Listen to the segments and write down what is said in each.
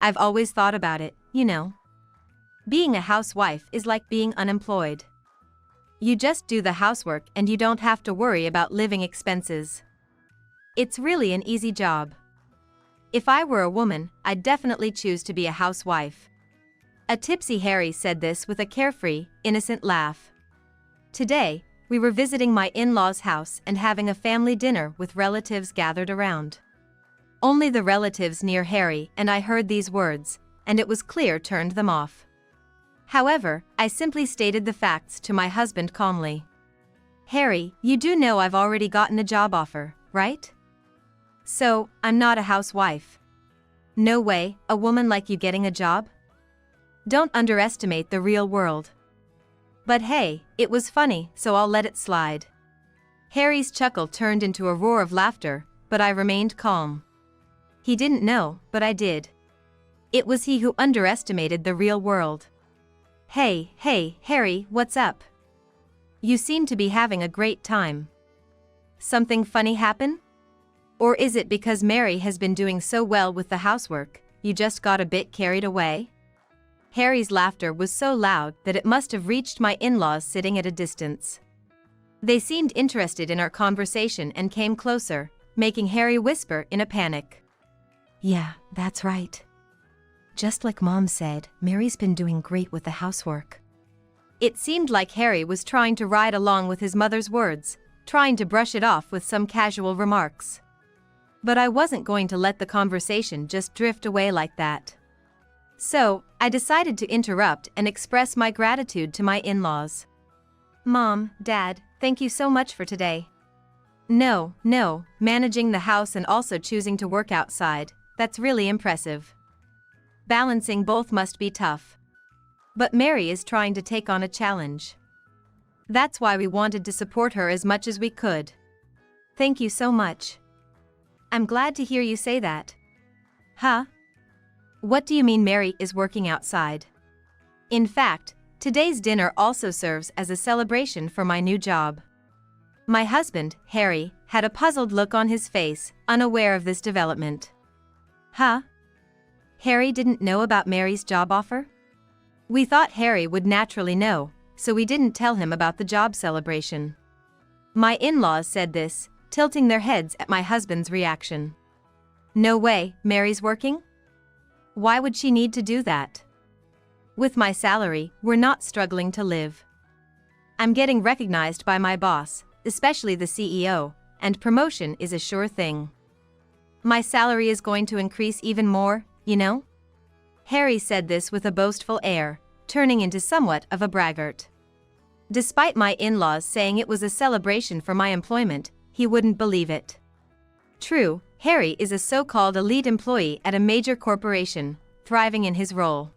I've always thought about it, you know. Being a housewife is like being unemployed. You just do the housework and you don't have to worry about living expenses. It's really an easy job. If I were a woman, I'd definitely choose to be a housewife. A tipsy Harry said this with a carefree, innocent laugh. Today, we were visiting my in-laws' house and having a family dinner with relatives gathered around. Only the relatives near Harry and I heard these words, and it was clear turned them off. However, I simply stated the facts to my husband calmly. Harry, you do know I've already gotten a job offer, right? So, I'm not a housewife. No way, a woman like you getting a job? Don't underestimate the real world. But hey, it was funny, so I'll let it slide. Harry's chuckle turned into a roar of laughter, but I remained calm. He didn't know, but I did. It was he who underestimated the real world. Hey, Harry, what's up? You seem to be having a great time. Something funny happen? Or is it because Mary has been doing so well with the housework, you just got a bit carried away? Harry's laughter was so loud that it must have reached my in-laws sitting at a distance. They seemed interested in our conversation and came closer, making Harry whisper in a panic. Yeah, that's right. Just like Mom said, Mary's been doing great with the housework. It seemed like Harry was trying to ride along with his mother's words, trying to brush it off with some casual remarks. But I wasn't going to let the conversation just drift away like that. So, I decided to interrupt and express my gratitude to my in-laws. Mom, Dad, thank you so much for today. No, managing the house and also choosing to work outside, that's really impressive. Balancing both must be tough. But Mary is trying to take on a challenge. That's why we wanted to support her as much as we could. Thank you so much. I'm glad to hear you say that. Huh? What do you mean Mary is working outside? In fact, today's dinner also serves as a celebration for my new job. My husband, Harry, had a puzzled look on his face, unaware of this development. Huh? Harry didn't know about Mary's job offer? We thought Harry would naturally know, so we didn't tell him about the job celebration. My in-laws said this, tilting their heads at my husband's reaction. No way, Mary's working? Why would she need to do that? With my salary, we're not struggling to live. I'm getting recognized by my boss, especially the CEO, and promotion is a sure thing. My salary is going to increase even more, you know? Harry said this with a boastful air, turning into somewhat of a braggart. Despite my in-laws saying it was a celebration for my employment, he wouldn't believe it. True, Harry is a so-called elite employee at a major corporation, thriving in his role.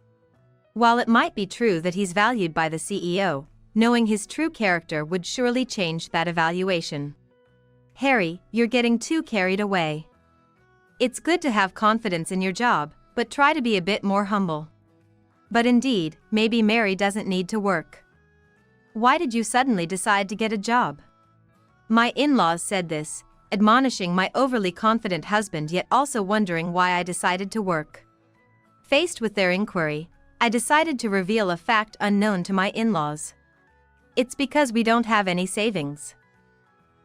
While it might be true that he's valued by the CEO, knowing his true character would surely change that evaluation. Harry, you're getting too carried away. It's good to have confidence in your job, but try to be a bit more humble. But indeed, maybe Mary doesn't need to work. Why did you suddenly decide to get a job? My in-laws said this, admonishing my overly confident husband yet also wondering why I decided to work. Faced with their inquiry, I decided to reveal a fact unknown to my in-laws. It's because we don't have any savings.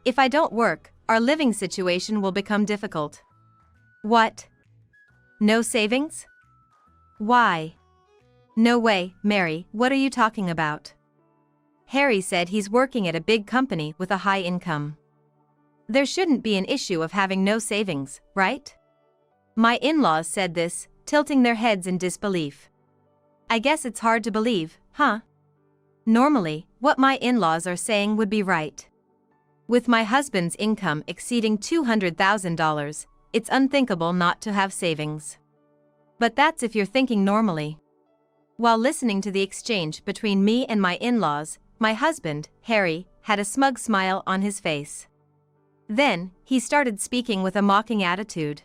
If I don't work, our living situation will become difficult. What? No savings? Why? No way, Mary, what are you talking about? Harry said he's working at a big company with a high income. There shouldn't be an issue of having no savings, right? My in-laws said this, tilting their heads in disbelief. I guess it's hard to believe, huh? Normally, what my in-laws are saying would be right. With my husband's income exceeding $200,000, it's unthinkable not to have savings. But that's if you're thinking normally. While listening to the exchange between me and my in-laws, my husband, Harry, had a smug smile on his face. Then, he started speaking with a mocking attitude.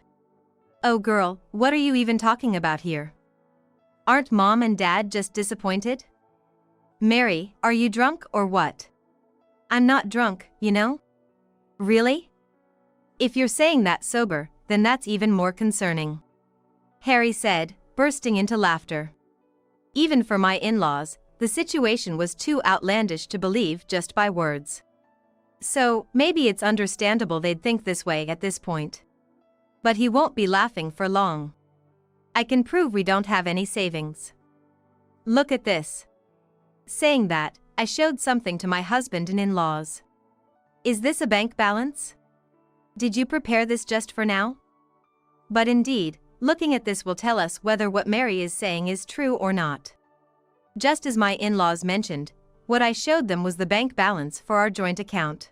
Oh girl, what are you even talking about here? Aren't Mom and Dad just disappointed? Mary, are you drunk or what? I'm not drunk, you know? Really? If you're saying that sober, then that's even more concerning. Harry said, bursting into laughter. Even for my in-laws, the situation was too outlandish to believe just by words. So, maybe it's understandable they'd think this way at this point. But he won't be laughing for long. I can prove we don't have any savings. Look at this. Saying that, I showed something to my husband and in-laws. Is this a bank balance? Did you prepare this just for now? But indeed, looking at this will tell us whether what Mary is saying is true or not. Just as my in-laws mentioned, what I showed them was the bank balance for our joint account.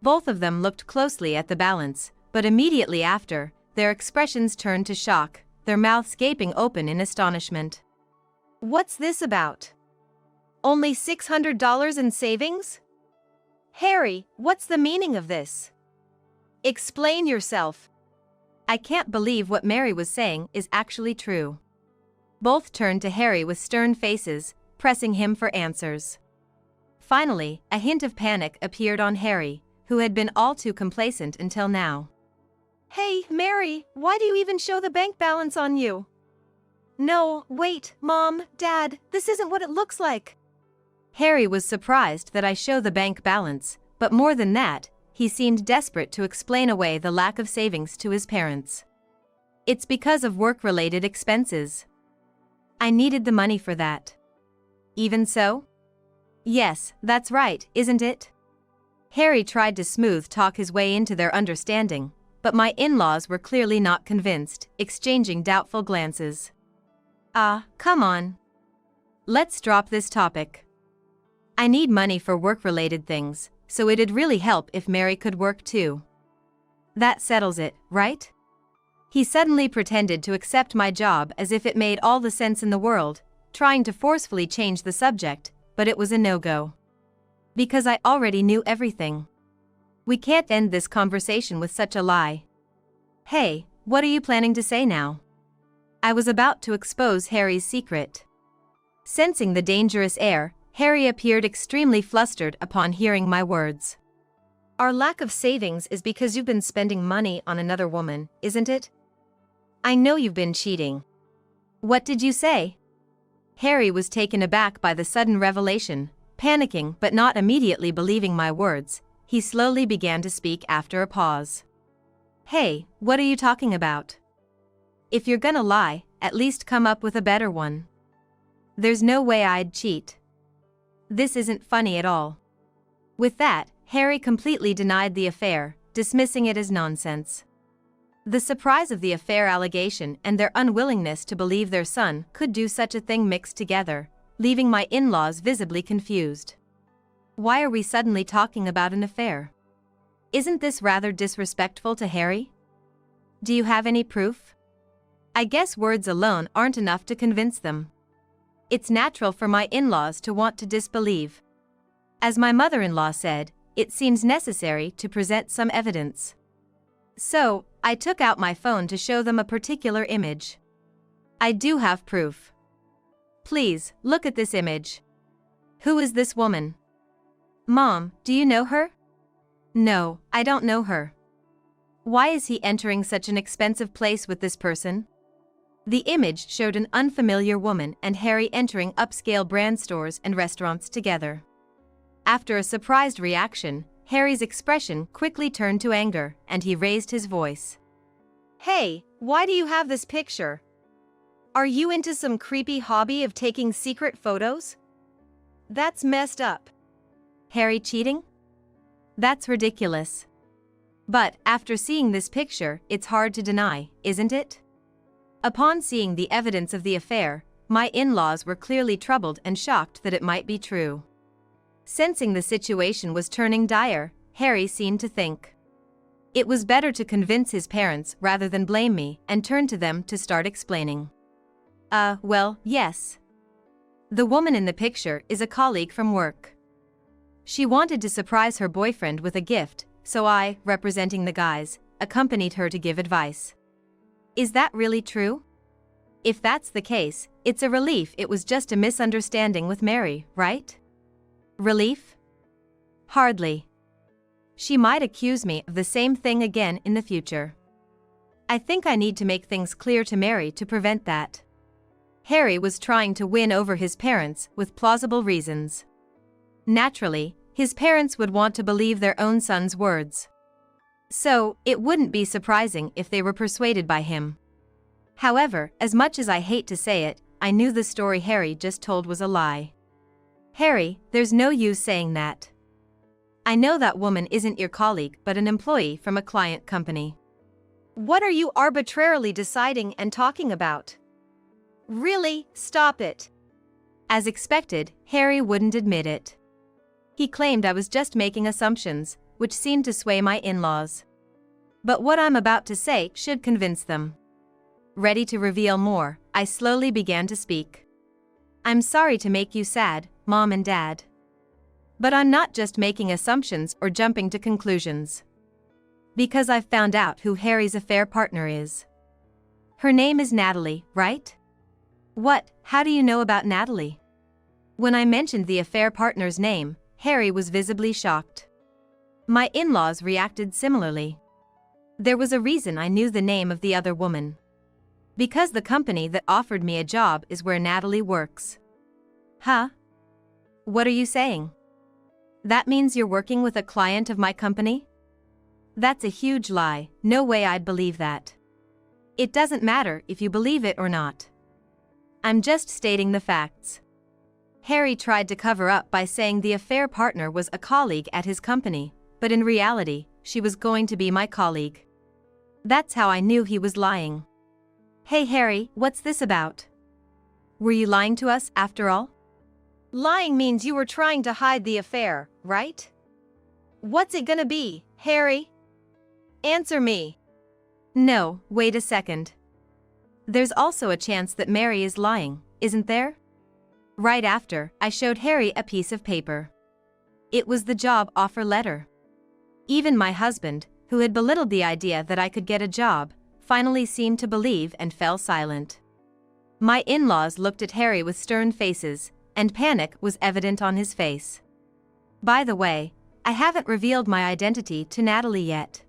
Both of them looked closely at the balance, but immediately after, their expressions turned to shock, their mouths gaping open in astonishment. What's this about? Only $600 in savings? Harry, what's the meaning of this? Explain yourself. I can't believe what Mary was saying is actually true. Both turned to Harry with stern faces, pressing him for answers. Finally, a hint of panic appeared on Harry, who had been all too complacent until now. Hey, Mary, why do you even show the bank balance on you? No, wait, Mom, Dad, this isn't what it looks like. Harry was surprised that I show the bank balance, but more than that, he seemed desperate to explain away the lack of savings to his parents. It's because of work-related expenses. I needed the money for that. Even so? Yes, that's right, isn't it? Harry tried to smooth talk his way into their understanding, but my in-laws were clearly not convinced, exchanging doubtful glances. Come on. Let's drop this topic. I need money for work-related things, so it'd really help if Mary could work too. That settles it, right? He suddenly pretended to accept my job as if it made all the sense in the world, trying to forcefully change the subject, but it was a no-go. Because I already knew everything. We can't end this conversation with such a lie. Hey, what are you planning to say now? I was about to expose Harry's secret. Sensing the dangerous air, Harry appeared extremely flustered upon hearing my words. Our lack of savings is because you've been spending money on another woman, isn't it? I know you've been cheating. What did you say? Harry was taken aback by the sudden revelation, panicking but not immediately believing my words. He slowly began to speak after a pause. Hey, what are you talking about? If you're gonna lie, at least come up with a better one. There's no way I'd cheat. This isn't funny at all. With that, Harry completely denied the affair, dismissing it as nonsense. The surprise of the affair allegation and their unwillingness to believe their son could do such a thing mixed together, leaving my in-laws visibly confused. Why are we suddenly talking about an affair? Isn't this rather disrespectful to Harry? Do you have any proof? I guess words alone aren't enough to convince them. It's natural for my in-laws to want to disbelieve. As my mother-in-law said, it seems necessary to present some evidence. So, I took out my phone to show them a particular image. I do have proof. Please, look at this image. Who is this woman? Mom, do you know her? No, I don't know her. Why is he entering such an expensive place with this person? The image showed an unfamiliar woman and Harry entering upscale brand stores and restaurants together. After a surprised reaction, Harry's expression quickly turned to anger, and he raised his voice. Hey, why do you have this picture? Are you into some creepy hobby of taking secret photos? That's messed up. Harry cheating? That's ridiculous. But after seeing this picture, it's hard to deny, isn't it? Upon seeing the evidence of the affair, my in-laws were clearly troubled and shocked that it might be true. Sensing the situation was turning dire, Harry seemed to think it was better to convince his parents rather than blame me, and turn to them to start explaining. Well, yes. The woman in the picture is a colleague from work. She wanted to surprise her boyfriend with a gift, so I, representing the guys, accompanied her to give advice. Is that really true? If that's the case, it's a relief it was just a misunderstanding with Mary, right? Relief? Hardly. She might accuse me of the same thing again in the future. I think I need to make things clear to Mary to prevent that. Harry was trying to win over his parents with plausible reasons. Naturally, his parents would want to believe their own son's words. So, it wouldn't be surprising if they were persuaded by him. However, as much as I hate to say it, I knew the story Harry just told was a lie. Harry, there's no use saying that. I know that woman isn't your colleague but an employee from a client company. What are you arbitrarily deciding and talking about? Really, stop it. As expected, Harry wouldn't admit it. He claimed I was just making assumptions, which seemed to sway my in-laws. But what I'm about to say should convince them. Ready to reveal more, I slowly began to speak. I'm sorry to make you sad, Mom and Dad. But I'm not just making assumptions or jumping to conclusions. Because I've found out who Harry's affair partner is. Her name is Natalie, right? What? How do you know about Natalie? When I mentioned the affair partner's name, Harry was visibly shocked. My in-laws reacted similarly. There was a reason I knew the name of the other woman. Because the company that offered me a job is where Natalie works. Huh? What are you saying? That means you're working with a client of my company? That's a huge lie, no way I'd believe that. It doesn't matter if you believe it or not. I'm just stating the facts. Harry tried to cover up by saying the affair partner was a colleague at his company, but in reality, she was going to be my colleague. That's how I knew he was lying. Hey Harry, what's this about? Were you lying to us after all? Lying means you were trying to hide the affair, right? What's it gonna be, Harry? Answer me. No, wait a second. There's also a chance that Mary is lying, isn't there? Right after, I showed Harry a piece of paper. It was the job offer letter. Even my husband, who had belittled the idea that I could get a job, finally seemed to believe and fell silent. My in-laws looked at Harry with stern faces, and panic was evident on his face. By the way, I haven't revealed my identity to Natalie yet.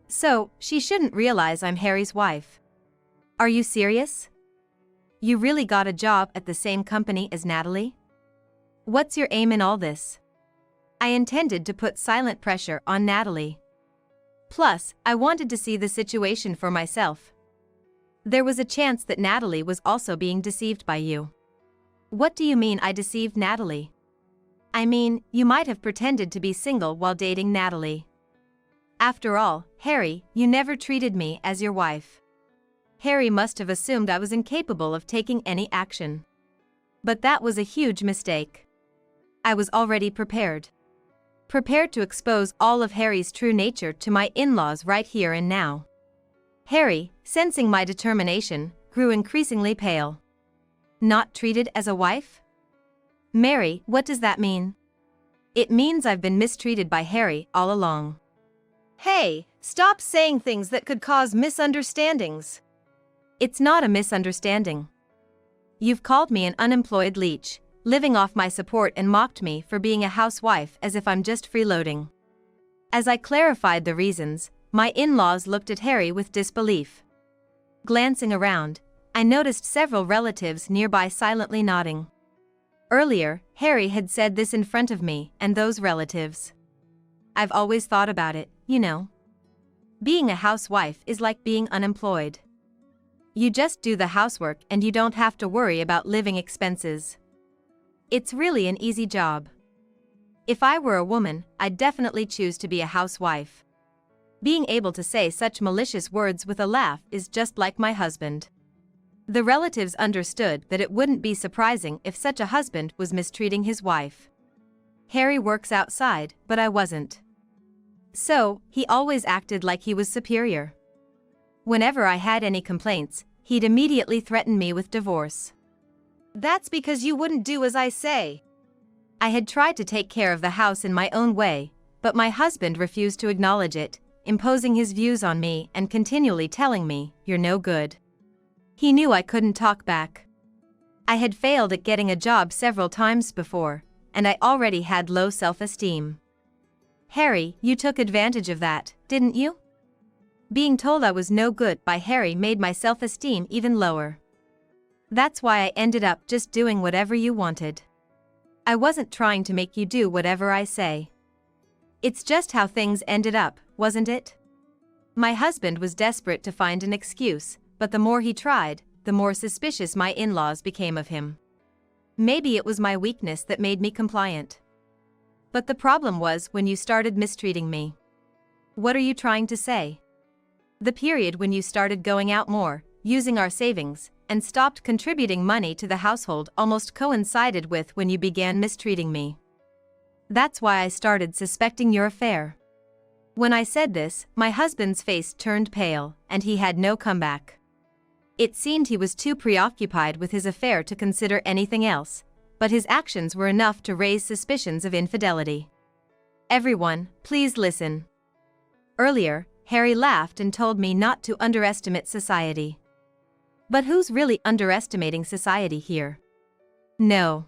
So, she shouldn't realize I'm Harry's wife. Are you serious? You really got a job at the same company as Natalie? What's your aim in all this? I intended to put silent pressure on Natalie. Plus, I wanted to see the situation for myself. There was a chance that Natalie was also being deceived by you. What do you mean I deceived Natalie? I mean, you might have pretended to be single while dating Natalie. After all, Harry, you never treated me as your wife. Harry must have assumed I was incapable of taking any action. But that was a huge mistake. I was already prepared. Prepared to expose all of Harry's true nature to my in-laws right here and now. Harry, sensing my determination, grew increasingly pale. Not treated as a wife? Mary, what does that mean? It means I've been mistreated by Harry all along. Hey, stop saying things that could cause misunderstandings. It's not a misunderstanding. You've called me an unemployed leech, living off my support, and mocked me for being a housewife as if I'm just freeloading. As I clarified the reasons, my in-laws looked at Harry with disbelief. Glancing around, I noticed several relatives nearby silently nodding. Earlier, Harry had said this in front of me and those relatives. I've always thought about it, you know. Being a housewife is like being unemployed. You just do the housework and you don't have to worry about living expenses. It's really an easy job. If I were a woman, I'd definitely choose to be a housewife. Being able to say such malicious words with a laugh is just like my husband. The relatives understood that it wouldn't be surprising if such a husband was mistreating his wife. Harry works outside, but I wasn't. So, he always acted like he was superior. Whenever I had any complaints, he'd immediately threaten me with divorce. That's because you wouldn't do as I say. I had tried to take care of the house in my own way, but my husband refused to acknowledge it, imposing his views on me and continually telling me, "You're no good." He knew I couldn't talk back. I had failed at getting a job several times before, and I already had low self-esteem. Harry, you took advantage of that, didn't you? Being told I was no good by Harry made my self-esteem even lower. That's why I ended up just doing whatever you wanted. I wasn't trying to make you do whatever I say. It's just how things ended up, wasn't it? My husband was desperate to find an excuse, but the more he tried, the more suspicious my in-laws became of him. Maybe it was my weakness that made me compliant. But the problem was when you started mistreating me. What are you trying to say? The period when you started going out more, using our savings, and stopped contributing money to the household almost coincided with when you began mistreating me. That's why I started suspecting your affair. When I said this, my husband's face turned pale, and he had no comeback. It seemed he was too preoccupied with his affair to consider anything else, but his actions were enough to raise suspicions of infidelity. Everyone, please listen. Earlier, Harry laughed and told me not to underestimate society. But who's really underestimating society here? No.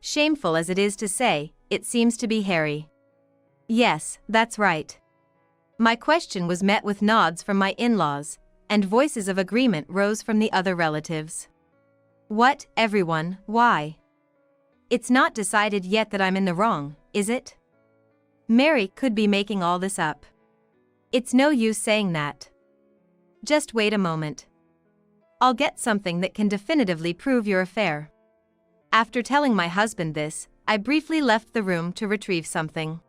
Shameful as it is to say, it seems to be Harry. Yes, that's right. My question was met with nods from my in-laws, and voices of agreement rose from the other relatives. What, everyone, why? It's not decided yet that I'm in the wrong, is it? Mary could be making all this up. It's no use saying that. Just wait a moment. I'll get something that can definitively prove your affair. After telling my husband this, I briefly left the room to retrieve something.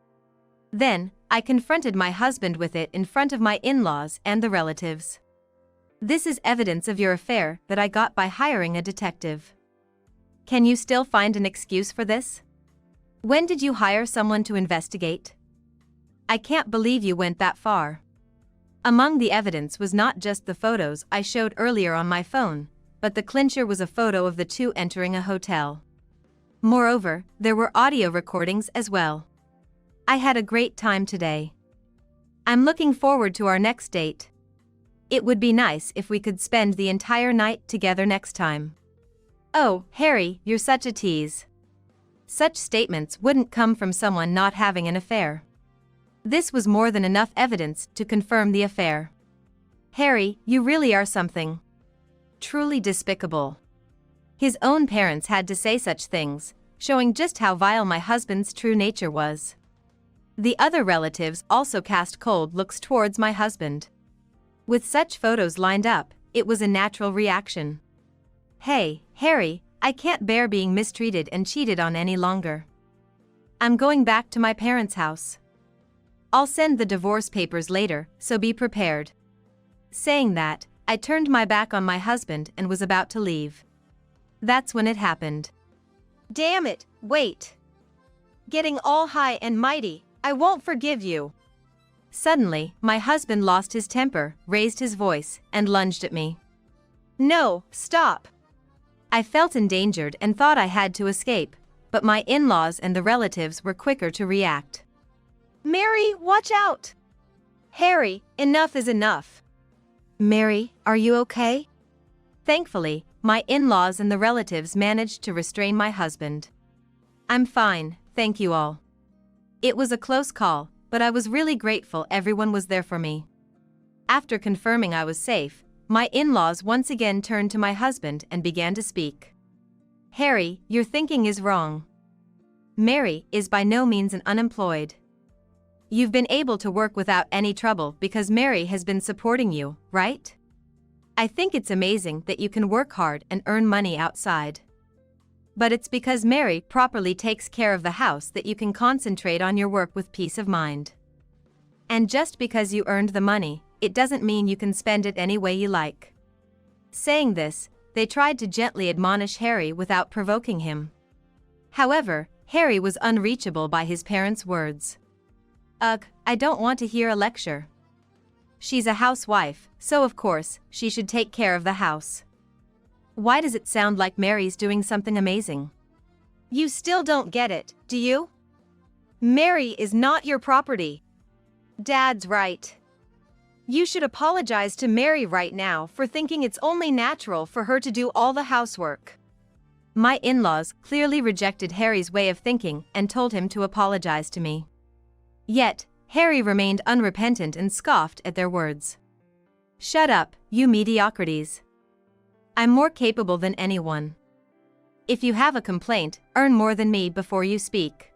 Then, I confronted my husband with it in front of my in-laws and the relatives. This is evidence of your affair that I got by hiring a detective. Can you still find an excuse for this? When did you hire someone to investigate? I can't believe you went that far. Among the evidence was not just the photos I showed earlier on my phone, but the clincher was a photo of the two entering a hotel. Moreover, there were audio recordings as well. I had a great time today. I'm looking forward to our next date. It would be nice if we could spend the entire night together next time. Oh, Harry, you're such a tease. Such statements wouldn't come from someone not having an affair. This was more than enough evidence to confirm the affair. Harry, you really are something. Truly despicable. His own parents had to say such things, showing just how vile my husband's true nature was. The other relatives also cast cold looks towards my husband. With such photos lined up, it was a natural reaction. Hey, Harry, I can't bear being mistreated and cheated on any longer. I'm going back to my parents' house. I'll send the divorce papers later, so be prepared. Saying that, I turned my back on my husband and was about to leave. That's when it happened. Damn it, wait. Getting all high and mighty, I won't forgive you. Suddenly, my husband lost his temper, raised his voice, and lunged at me. No, stop. I felt endangered and thought I had to escape, but my in-laws and the relatives were quicker to react. Mary, watch out! Harry, enough is enough. Mary, are you okay? Thankfully, my in-laws and the relatives managed to restrain my husband. I'm fine, thank you all. It was a close call, but I was really grateful everyone was there for me. After confirming I was safe, my in-laws once again turned to my husband and began to speak. Harry, your thinking is wrong. Mary is by no means an unemployed. You've been able to work without any trouble because Mary has been supporting you, right? I think it's amazing that you can work hard and earn money outside. But it's because Mary properly takes care of the house that you can concentrate on your work with peace of mind. And just because you earned the money, it doesn't mean you can spend it any way you like. Saying this, they tried to gently admonish Harry without provoking him. However, Harry was unreachable by his parents' words. Ugh, I don't want to hear a lecture. She's a housewife, so of course, she should take care of the house. Why does it sound like Mary's doing something amazing? You still don't get it, do you? Mary is not your property. Dad's right. You should apologize to Mary right now for thinking it's only natural for her to do all the housework. My in-laws clearly rejected Harry's way of thinking and told him to apologize to me. Yet, Harry remained unrepentant and scoffed at their words. Shut up, you mediocrities. I'm more capable than anyone. If you have a complaint, earn more than me before you speak.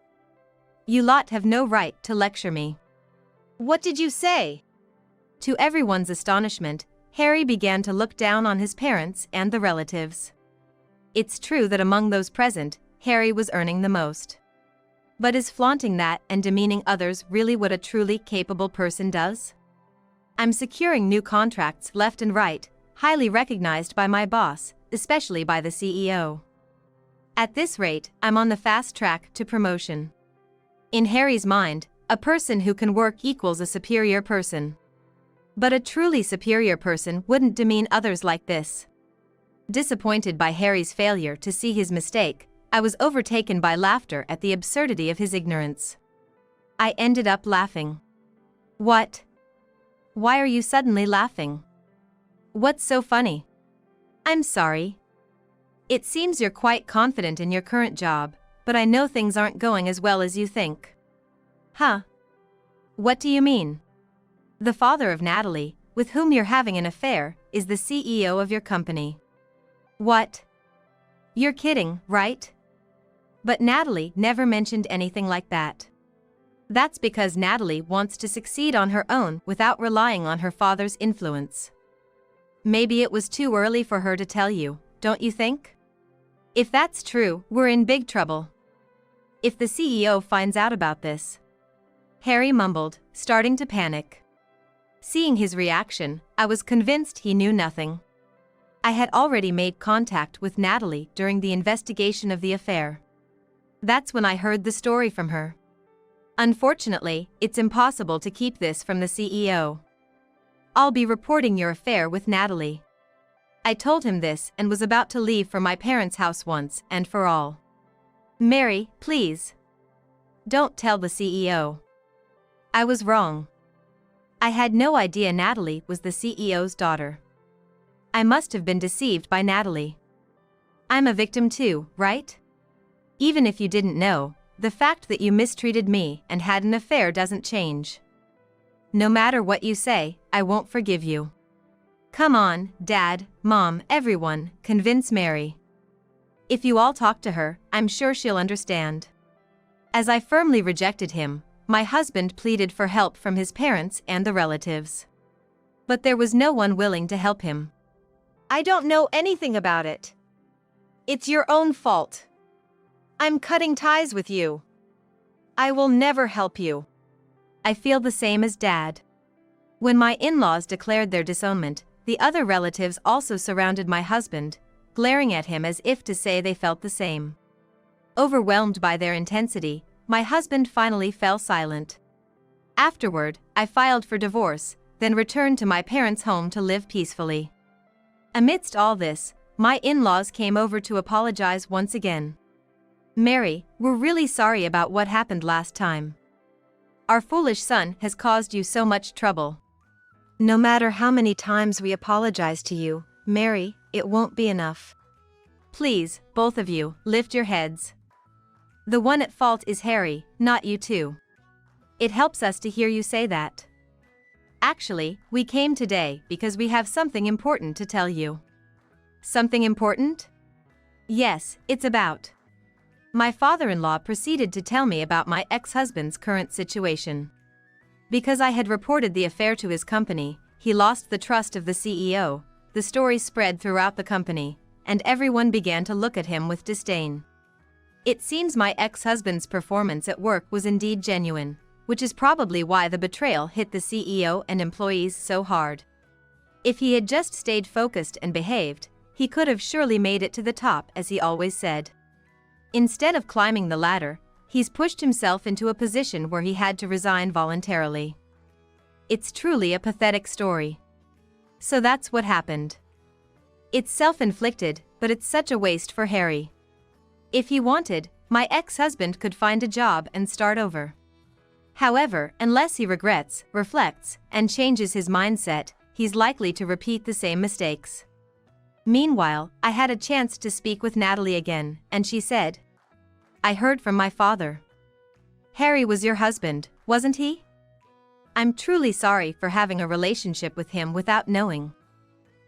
You lot have no right to lecture me." "What did you say?" To everyone's astonishment, Harry began to look down on his parents and the relatives. It's true that among those present, Harry was earning the most. But is flaunting that and demeaning others really what a truly capable person does? "I'm securing new contracts left and right, highly recognized by my boss, especially by the CEO. At this rate, I'm on the fast track to promotion." In Harry's mind, a person who can work equals a superior person. But a truly superior person wouldn't demean others like this. Disappointed by Harry's failure to see his mistake, I was overtaken by laughter at the absurdity of his ignorance. I ended up laughing. "What? Why are you suddenly laughing? What's so funny?" "I'm sorry. It seems you're quite confident in your current job, but I know things aren't going as well as you think." "Huh? What do you mean?" "The father of Natalie, with whom you're having an affair, is the CEO of your company." "What? You're kidding, right?" But Natalie never mentioned anything like that. That's because Natalie wants to succeed on her own without relying on her father's influence. Maybe it was too early for her to tell you, don't you think? If that's true, we're in big trouble. If the CEO finds out about this. Harry mumbled, starting to panic. Seeing his reaction, I was convinced he knew nothing. I had already made contact with Natalie during the investigation of the affair. That's when I heard the story from her. Unfortunately, it's impossible to keep this from the CEO. I'll be reporting your affair with Natalie. I told him this and was about to leave for my parents' house once and for all. "Mary, please. Don't tell the CEO." I was wrong. I had no idea Natalie was the CEO's daughter. I must have been deceived by Natalie. I'm a victim too, right? Even if you didn't know, the fact that you mistreated me and had an affair doesn't change. No matter what you say, I won't forgive you. Come on, Dad, Mom, everyone, convince Mary. If you all talk to her, I'm sure she'll understand. As I firmly rejected him, my husband pleaded for help from his parents and the relatives. But there was no one willing to help him. "I don't know anything about it. It's your own fault. I'm cutting ties with you. I will never help you." I feel the same as Dad. When my in-laws declared their disownment, the other relatives also surrounded my husband, glaring at him as if to say they felt the same. Overwhelmed by their intensity, my husband finally fell silent. Afterward, I filed for divorce, then returned to my parents' home to live peacefully. Amidst all this, my in-laws came over to apologize once again. "Mary, we're really sorry about what happened last time. Our foolish son has caused you so much trouble. No matter how many times we apologize to you, Mary, it won't be enough. Please, both of you, lift your heads. The one at fault is Harry, not you two. It helps us to hear you say that. Actually, we came today because we have something important to tell you." "Something important?" "Yes, it's about." My father-in-law proceeded to tell me about my ex-husband's current situation. Because I had reported the affair to his company, he lost the trust of the CEO, the story spread throughout the company, and everyone began to look at him with disdain. It seems my ex-husband's performance at work was indeed genuine, which is probably why the betrayal hit the CEO and employees so hard. If he had just stayed focused and behaved, he could have surely made it to the top, as he always said. Instead of climbing the ladder, he's pushed himself into a position where he had to resign voluntarily. It's truly a pathetic story. So that's what happened. It's self-inflicted, but it's such a waste for Harry. If he wanted, my ex-husband could find a job and start over. However, unless he regrets, reflects, and changes his mindset, he's likely to repeat the same mistakes. Meanwhile, I had a chance to speak with Natalie again, and she said, "I heard from my father. Harry was your husband, wasn't he? I'm truly sorry for having a relationship with him without knowing.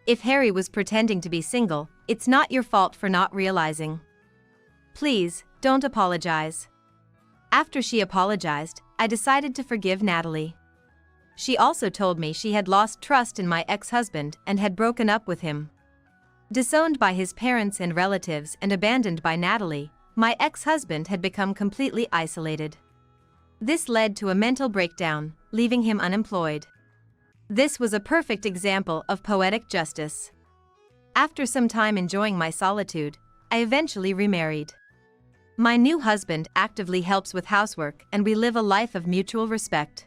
If Harry was pretending to be single, it's not your fault for not realizing. Please, don't apologize. After she apologized, I decided to forgive Natalie. She also told me she had lost trust in my ex-husband and had broken up with him. Disowned by his parents and relatives and abandoned by Natalie, my ex-husband had become completely isolated. This led to a mental breakdown, leaving him unemployed. This was a perfect example of poetic justice. After some time enjoying my solitude, I eventually remarried. My new husband actively helps with housework and we live a life of mutual respect.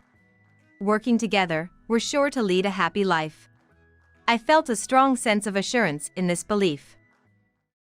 Working together, we're sure to lead a happy life. I felt a strong sense of assurance in this belief.